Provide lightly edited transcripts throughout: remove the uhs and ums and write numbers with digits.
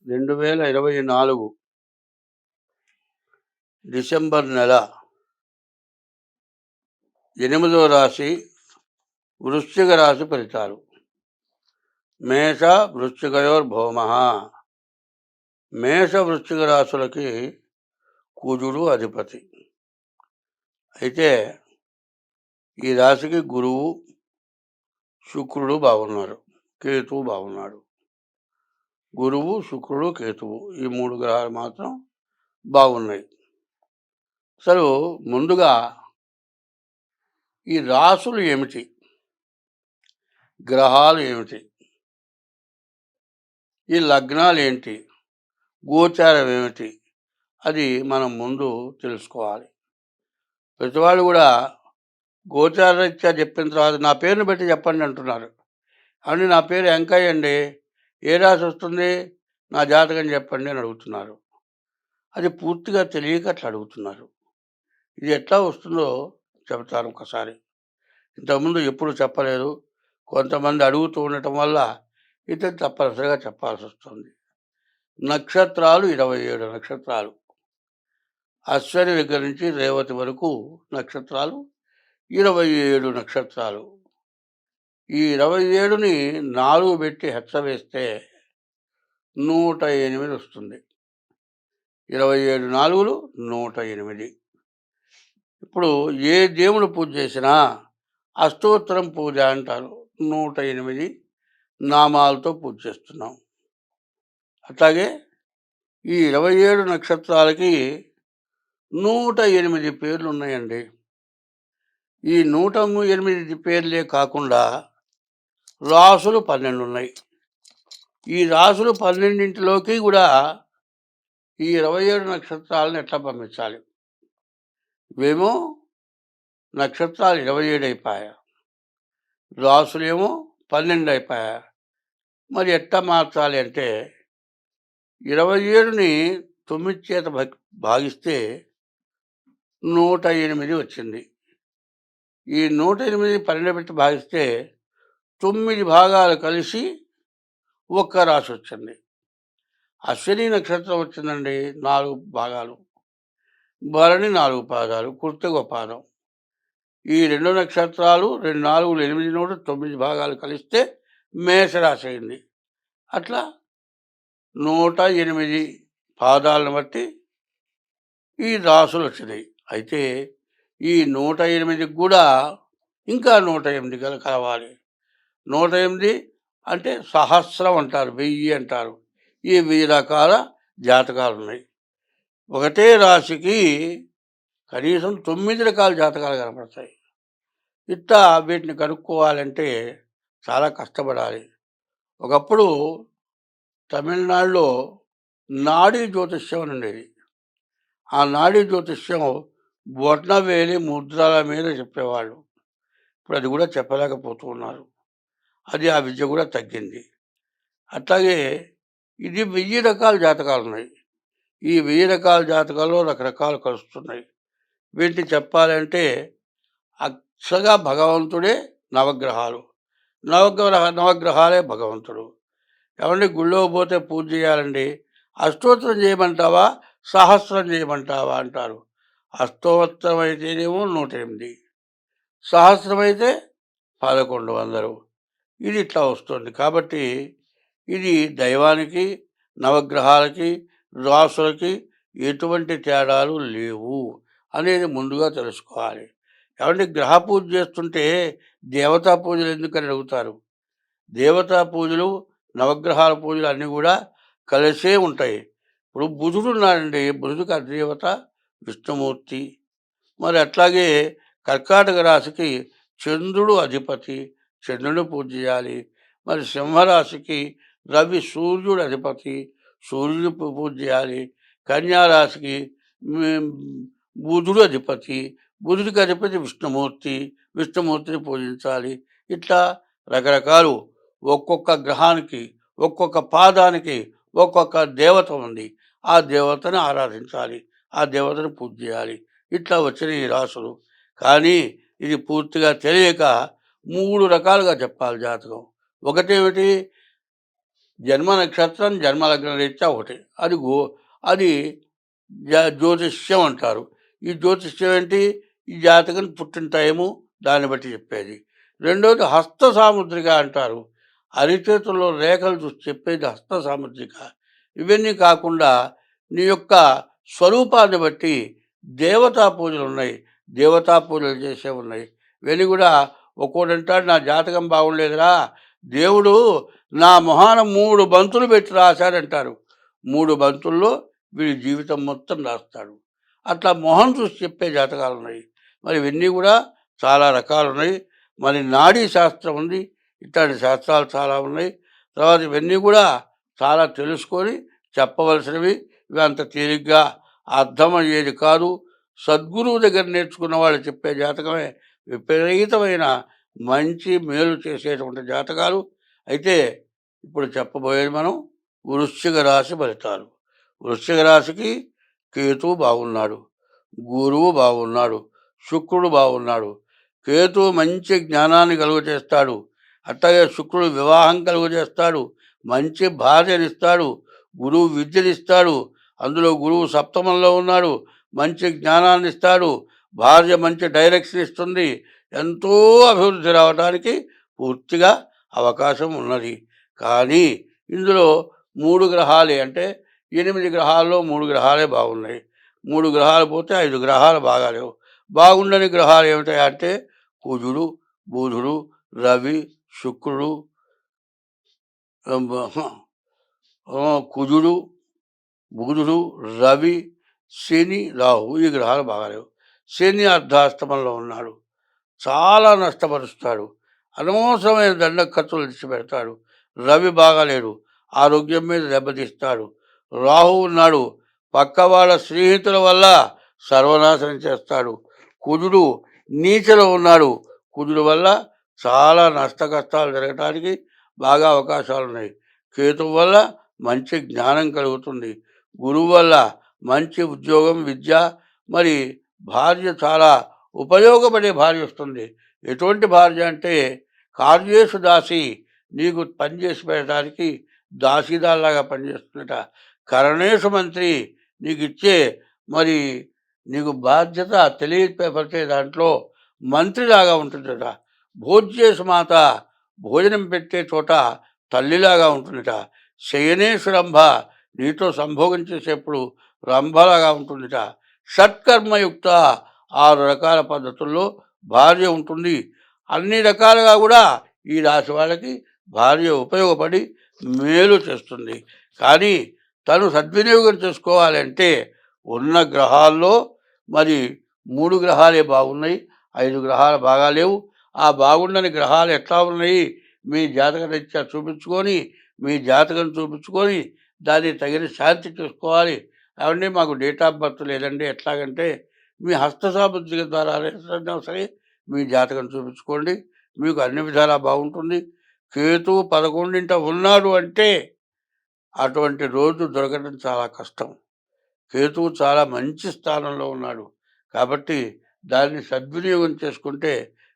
2024 December నెల 8వ రాశి వృశ్చిక రాశి ఫలితాలు. మేష వృశ్చికయోర్భౌమః. మేష వృశ్చిక రాశులకి కుజుడు అధిపతి. అయితే ఈ రాశికి గురువు, శుక్రుడు బాగున్నారు, కేతువు బాగున్నాడు. గురువు, శుక్రుడు, కేతువు ఈ 3 గ్రహాలు మాత్రం బాగున్నాయి. అసలు ముందుగా ఈ రాశులు ఏమిటి, గ్రహాలు ఏమిటి, ఈ లగ్నాలు ఏంటి, గోచారం ఏమిటి, అది మనం ముందు తెలుసుకోవాలి. ప్రతివాళ్ళు కూడా గోచారరీత్యా చెప్పిన తర్వాత నా పేరుని బట్టి చెప్పండి అంటున్నారు. అని నా పేరు వెంకయ్య అండి, ఏ రాశి వస్తుంది, నా జాతకం చెప్పండి అని అడుగుతున్నారు. అది పూర్తిగా తెలియక అట్లా అడుగుతున్నారు. ఇది ఎట్లా వస్తుందో చెబుతాను ఒకసారి. ఇంతకుముందు ఎప్పుడు చెప్పలేదు, కొంతమంది అడుగుతూ ఉండటం వల్ల ఇది తప్పనిసరిగా చెప్పాల్సి వస్తుంది. నక్షత్రాలు 27 నక్షత్రాలు. అశ్వని దగ్గర నుంచి రేవతి వరకు నక్షత్రాలు 27 నక్షత్రాలు. ఈ 27ని 4 పెట్టి హెచ్చ వేస్తే 108 వస్తుంది. 27 4లు 108. ఇప్పుడు ఏ దేవుడు పూజ చేసినా అష్టోత్తరం పూజ అంటారు. 108 నామాలతో పూజ చేస్తున్నాం. అట్లాగే ఈ 27 నక్షత్రాలకి 108 పేర్లు ఉన్నాయండి. ఈ 108 పేర్లే కాకుండా రాసులు 12 ఉన్నాయి. ఈ రాసులు 12ంటిలోకి కూడా ఈ 27 నక్షత్రాలను ఎట్లా పంపించాలి? ఇవేమో నక్షత్రాలు 27 అయిపోయా, రాసులేమో 12 అయిపోయా. మరి ఎట్లా మార్చాలి అంటే 27ని 9 చేత భాగిస్తే 108 వచ్చింది. ఈ 108 12 పెట్టి భాగిస్తే 9 భాగాలు కలిసి ఒక్క రాశి వచ్చింది. అశ్విని నక్షత్రం వచ్చిందండి, 4 భాగాలు, భరణి 4 పాదాలు, కృత్తిక పాదం. ఈ 2 నక్షత్రాలు 2 4 8 9 భాగాలు కలిస్తే మేషరాశి అయింది. అట్లా 108 పాదాలను బట్టి ఈ రాసులు వచ్చినాయి. అయితే ఈ 108కి కూడా ఇంకా 108 కలవాలి. 108 అంటే సహస్రం అంటారు, 1000 అంటారు. ఈ 1000 రకాల జాతకాలు ఉన్నాయి. ఒకటే రాశికి కనీసం 9 రకాల జాతకాలు కనపడతాయి. ఇట్లా వీటిని కనుక్కోవాలంటే చాలా కష్టపడాలి. ఒకప్పుడు తమిళనాడులో నాడీ జ్యోతిష్యం అని ఉండేది. ఆ నాడీ జ్యోతిష్యం బొట్నవేలి ముద్రల మీద చెప్పేవాళ్ళు. ఇప్పుడు అది కూడా చెప్పలేకపోతూ ఉన్నారు. అది ఆ విద్య కూడా తగ్గింది. అట్లాగే ఇది 1000 రకాల జాతకాలు ఉన్నాయి. ఈ 1000 రకాల జాతకాల్లో రకరకాలు కలుస్తున్నాయి. వీటిని చెప్పాలంటే అక్షగా భగవంతుడే నవగ్రహాలు, నవగ్రహాలే భగవంతుడు. ఏమంటే గుళ్ళో పోతే పూజ చేయాలండి, అష్టోత్తరం చేయమంటావా, సహస్రం చేయమంటావా అంటారు. అష్టోత్తరం అయితేనేమో 108, సహస్రం అయితే 1100. ఇది ఇట్లా వస్తుంది. కాబట్టి ఇది దైవానికి, నవగ్రహాలకి, రాసులకి ఎటువంటి తేడాలు లేవు అనేది ముందుగా తెలుసుకోవాలి. ఏమంటే గ్రహ పూజ చేస్తుంటే దేవతా పూజలు ఎందుకని అడుగుతారు. దేవతా పూజలు, నవగ్రహాల పూజలు అన్నీ కూడా కలిసే ఉంటాయి. ఇప్పుడు బుధుడు ఉన్నాడండి, బుధుడికి అధిదేవత విష్ణుమూర్తి. మరి అట్లాగే కర్కాటక రాశికి చంద్రుడు అధిపతి, చంద్రుని పూజ చేయాలి. మరి సింహరాశికి రవి సూర్యుడు అధిపతి, సూర్యుని పూజ చేయాలి. కన్యారాశికి బుధుడు అధిపతి, బుధుడికి అధిపతి విష్ణుమూర్తి, విష్ణుమూర్తిని పూజించాలి. ఇట్లా రకరకాలు ఒక్కొక్క గ్రహానికి, ఒక్కొక్క పాదానికి ఒక్కొక్క దేవత ఉంది. ఆ దేవతను ఆరాధించాలి, ఆ దేవతను పూజ చేయాలి. ఇట్లా వచ్చిన ఈ రాసులు. కానీ ఇది పూర్తిగా తెలియక 3 రకాలుగా చెప్పాలి జాతకం. ఒకటేమిటి, జన్మ నక్షత్రం, జన్మ లగ్న రీత్యా ఒకటి. అది జ్యోతిష్యం అంటారు. ఈ జ్యోతిష్యం ఏంటి? ఈ జాతకం పుట్టిన టైము దాన్ని బట్టి చెప్పేది. రెండోది హస్త సాముద్రిక అంటారు. అరిచేతుల్లో రేఖలు చూసి చెప్పేది హస్త సాముద్రిక. ఇవన్నీ కాకుండా నీ యొక్క స్వరూపాన్ని బట్టి దేవతా పూజలున్నాయి. దేవతా పూజలు చేసేవున్నాయి. ఇవన్నీ కూడా ఒక్కోడంటాడు నా జాతకం బాగుండలేదురా, దేవుడు నా మొహాన 3 బంతులు పెట్టి రాశాడంటారు. 3 బంతుల్లో వీడి జీవితం మొత్తం రాస్తాడు. అట్లా మొహం చూసి చెప్పే జాతకాలున్నాయి. మరి ఇవన్నీ కూడా చాలా రకాలున్నాయి. మరి నాడీ శాస్త్రం ఉంది. ఇట్లాంటి శాస్త్రాలు చాలా ఉన్నాయి. తర్వాత ఇవన్నీ కూడా చాలా తెలుసుకొని చెప్పవలసినవి. ఇవి అంత తేలిగ్గా అర్థమయ్యేది కాదు. సద్గురువు దగ్గర నేర్చుకున్న వాళ్ళు చెప్పే జాతకమే విపరీతమైన మంచి మేలు చేసేటువంటి జాతకాలు. అయితే ఇప్పుడు చెప్పబోయేది మనం వృశ్చిక రాశి ఫలితాలు. వృశ్చిక రాశికి కేతువు బాగున్నాడు, గురువు బాగున్నాడు, శుక్రుడు బాగున్నాడు. కేతువు మంచి జ్ఞానాన్ని కలుగజేస్తాడు. అట్లాగే శుక్రుడు వివాహం కలుగజేస్తాడు, మంచి భార్యనిస్తాడు. గురువు విద్యనిస్తాడు. అందులో గురువు సప్తమంలో ఉన్నాడు, మంచి జ్ఞానాన్ని ఇస్తాడు. భార్య మంచి డైరెక్షన్ ఇస్తుంది. ఎంతో అభివృద్ధి రావడానికి పూర్తిగా అవకాశం ఉన్నది. కానీ ఇందులో 3 గ్రహాలే, అంటే 8 గ్రహాల్లో 3 గ్రహాలే బాగున్నాయి. 3 గ్రహాలు పోతే 5 గ్రహాలు బాగాలేవు. బాగుండని గ్రహాలు ఏమిటాయంటే కుజుడు, బుధుడు, రవి, శుక్రుడు, కుజుడు, బుధుడు, రవి, శని, రాహు. ఈ గ్రహాలు బాగాలేవు. శని అర్ధాష్టమంలో ఉన్నాడు, చాలా నష్టపరుస్తాడు. అనవసరమైన దండ ఖర్చులు తెచ్చిపెడతాడు. రవి బాగాలేడు, ఆరోగ్యం మీద దెబ్బతీస్తాడు. రాహు ఉన్నాడు, పక్క వాళ్ళ స్నేహితుల వల్ల సర్వనాశనం చేస్తాడు. కుజుడు నీచలో ఉన్నాడు, కుజుడు వల్ల చాలా నష్ట కష్టాలు జరగటానికి బాగా అవకాశాలు ఉన్నాయి. కేతువు వల్ల మంచి జ్ఞానం కలుగుతుంది. గురువు వల్ల మంచి ఉద్యోగం, విద్య, మరి భార్య చాలా ఉపయోగపడే భార్య వస్తుంది. ఎటువంటి భార్య అంటే కార్యేషు దాసి, నీకు పనిచేసి పెట్టడానికి దాసీదాల్లాగా పనిచేస్తుందట. కరణేషు మంత్రి, నీకు ఇచ్చే మరి నీకు బాధ్యత తెలియపరిచే దాంట్లో మంత్రిలాగా ఉంటుందట. భోజ్యేషు మాత, భోజనం పెట్టే చోట తల్లిలాగా ఉంటుందట. శయనేషు రంభ, నీతో సంభోగం చేసేప్పుడు రంభలాగా ఉంటుందిట. షట్కర్మయుక్త, 6 రకాల పద్ధతుల్లో భార్య ఉంటుంది. అన్ని రకాలుగా కూడా ఈ రాశి వాళ్ళకి భార్య ఉపయోగపడి మేలు చేస్తుంది. కానీ తను సద్వినియోగం చేసుకోవాలంటే ఉన్న గ్రహాల్లో మరి 3 గ్రహాలే బాగున్నాయి, 5 గ్రహాలు బాగాలేవు. ఆ బాగుండని గ్రహాలు ఎట్లా ఉన్నాయి మీ జాతక రీత్యా చూపించుకొని, మీ జాతకం చూపించుకొని దాన్ని తగిన శాంతి చూసుకోవాలి. అవండి మాకు డేట్ ఆఫ్ బర్త్ లేదండి, ఎట్లాగంటే మీ హస్త సాముద్రిక ద్వారా అయినా సరే మీ జాతకం చూపించుకోండి, మీకు అన్ని విధాలా బాగుంటుంది. కేతువు 11ంట ఉన్నాడు అంటే అటువంటి రోజు దొరకడం చాలా కష్టం. కేతువు చాలా మంచి స్థానంలో ఉన్నాడు. కాబట్టి దాన్ని సద్వినియోగం చేసుకుంటే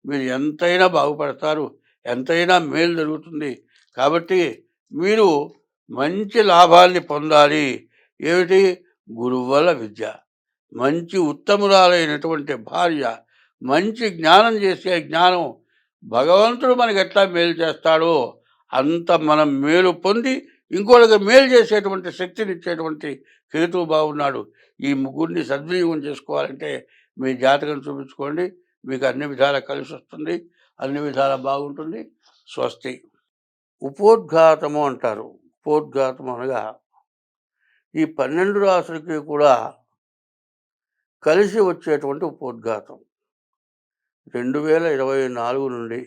మీరు ఎంతైనా బాగుపడతారు, ఎంతైనా మేలు జరుగుతుంది. కాబట్టి మీరు మంచి లాభాల్ని పొందాలి. ఏమిటి? గురువు వల్ల విద్య, మంచి ఉత్తమురాలైనటువంటి భార్య, మంచి జ్ఞానం చేసే జ్ఞానం. భగవంతుడు మనకి ఎట్లా మేలు చేస్తాడో అంత మనం మేలు పొంది ఇంకోటికి మేలు చేసేటువంటి శక్తినిచ్చేటువంటి కేతువు బాగున్నాడు. ఈ ముగ్గురిని సద్వినియోగం చేసుకోవాలంటే మీ జాతకం చూపించుకోండి, మీకు అన్ని విధాలా కలిసి వస్తుంది, అన్ని విధాలా బాగుంటుంది. స్వస్తి. ఉపోద్ఘాతము అంటారు. ఉపోద్ఘాతం అనగా ఈ 12 రాసులకి కూడా కలిసి వచ్చేటువంటి ఉపోద్ఘాతం. 2024 నుండి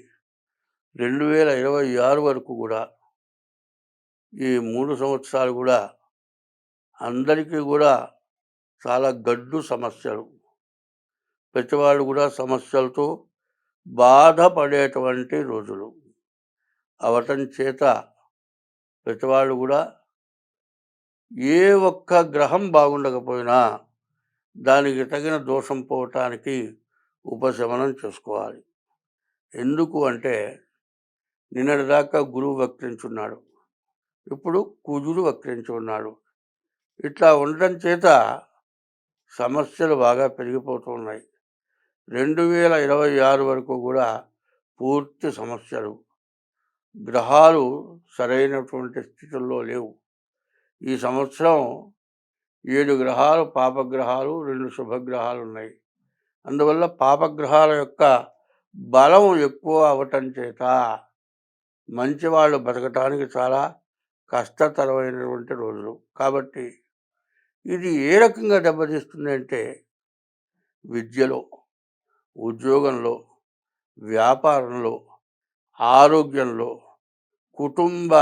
2026 వరకు కూడా ఈ 3 సంవత్సరాలు కూడా అందరికీ కూడా చాలా గడ్డు సమస్యలు. ప్రతి వాళ్ళు కూడా సమస్యలతో బాధపడేటువంటి రోజులు అవటం చేత ప్రతి వాళ్ళు కూడా ఏ ఒక్క గ్రహం బాగుండకపోయినా దానికి తగిన దోషం పోవటానికి ఉపశమనం చేసుకోవాలి. ఎందుకు అంటే నిన్నటిదాకా గురువు వక్రించున్నాడు, ఇప్పుడు కుజుడు వక్రించి ఉన్నాడు. ఇట్లా ఉండడం చేత సమస్యలు బాగా పెరిగిపోతూ ఉన్నాయి. 2026 వరకు కూడా పూర్తి సమస్యలు. గ్రహాలు సరైనటువంటి స్థితుల్లో లేవు. ఈ సంవత్సరం 7 గ్రహాలు పాపగ్రహాలు, 2 శుభగ్రహాలు ఉన్నాయి. అందువల్ల పాపగ్రహాల యొక్క బలం ఎక్కువ అవ్వటం చేత మంచివాళ్ళు బతకటానికి చాలా కష్టతరమైనటువంటి రోజులు. కాబట్టి ఇది ఏ రకంగా దెబ్బతీస్తుంది అంటే విద్యలో, ఉద్యోగంలో, వ్యాపారంలో, ఆరోగ్యంలో, కుటుంబ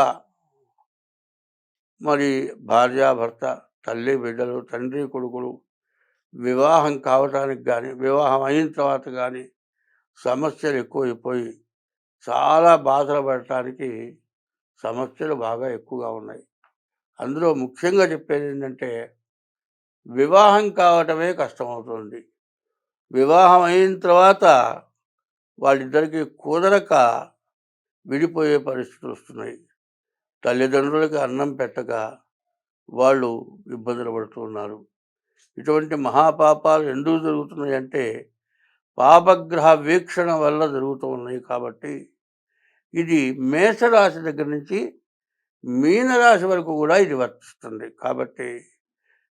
మరి భార్యాభర్త, తల్లి బిడ్డలు, తండ్రి కొడుకులు వివాహం కావటానికి కానీ, వివాహం అయిన తర్వాత కానీ సమస్యలు ఎక్కువైపోయి చాలా బాధలు పడటానికి సమస్యలు బాగా ఎక్కువగా ఉన్నాయి. అందులో ముఖ్యంగా చెప్పేది ఏంటంటే వివాహం కావటమే కష్టమవుతుంది. వివాహం అయిన తర్వాత వాళ్ళిద్దరికీ కుదరక విడిపోయే పరిస్థితులు వస్తున్నాయి. తల్లిదండ్రులకి అన్నం పెట్టక వాళ్ళు ఇబ్బందులు పడుతున్నారు. ఇటువంటి మహాపాపాలు ఎందుకు జరుగుతున్నాయంటే పాపగ్రహ వీక్షణ వల్ల జరుగుతూ ఉన్నాయి. కాబట్టి ఇది మేషరాశి దగ్గర నుంచి మీనరాశి వరకు కూడా ఇది వర్తిస్తుంది. కాబట్టి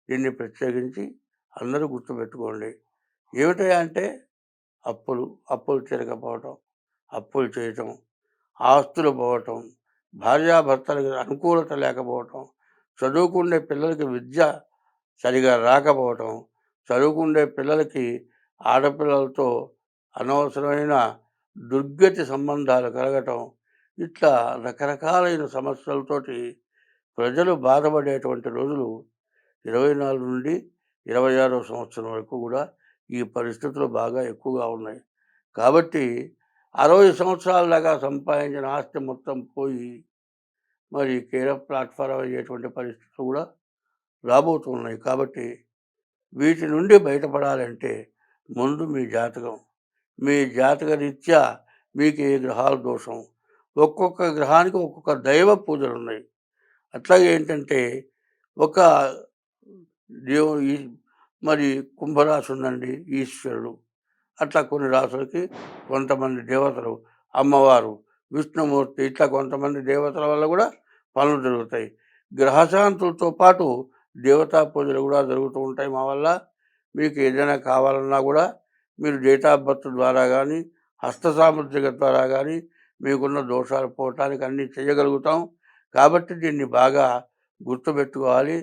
దీన్ని ప్రత్యేకించి అందరూ గుర్తుపెట్టుకోండి. ఏమిటయా అంటే అప్పులు తీరకపోవటం, అప్పులు చేయటం, ఆస్తులు పోవటం, భార్యాభర్తలకి అనుకూలత లేకపోవటం, చదువుకునే పిల్లలకి విద్య సరిగా రాకపోవటం, చదువుకునే పిల్లలకి ఆడపిల్లలతో అనవసరమైన దుర్గతి సంబంధాలు కలగటం, ఇట్లా రకరకాలైన సమస్యలతోటి ప్రజలు బాధపడేటువంటి రోజులు 24 నుండి 26వ సంవత్సరం వరకు కూడా ఈ పరిస్థితులు బాగా ఎక్కువగా ఉన్నాయి. కాబట్టి 60 సంవత్సరాల దాకా సంపాదించిన ఆస్తి మొత్తం పోయి మరి కేర్ ఆఫ్ ప్లాట్ఫారం అయ్యేటువంటి పరిస్థితులు కూడా రాబోతున్నాయి. కాబట్టి వీటి నుండి బయటపడాలంటే ముందు మీ జాతక రీత్యా మీకు ఏ గ్రహాల దోషం, ఒక్కొక్క గ్రహానికి ఒక్కొక్క దైవ పూజలు ఉన్నాయి. అట్లాగే ఏంటంటే ఒక మరి కుంభరాశి ఉందండి, ఈశ్వరుడు. అట్లా కొన్ని రాసులకి కొంతమంది దేవతలు, అమ్మవారు, విష్ణుమూర్తి, ఇట్లా కొంతమంది దేవతల వల్ల కూడా పనులు జరుగుతాయి. గ్రహశాంతులతో పాటు దేవతా పూజలు కూడా జరుగుతూ ఉంటాయి మా వల్ల. మీకు ఏదైనా కావాలన్నా కూడా మీరు డేట్ ఆఫ్ బర్త్ ద్వారా కానీ, హస్త సాముద్రిక ద్వారా కానీ మీకున్న దోషాలు పోవటానికి అన్నీ చేయగలుగుతాం. కాబట్టి దీన్ని బాగా గుర్తుపెట్టుకోవాలి.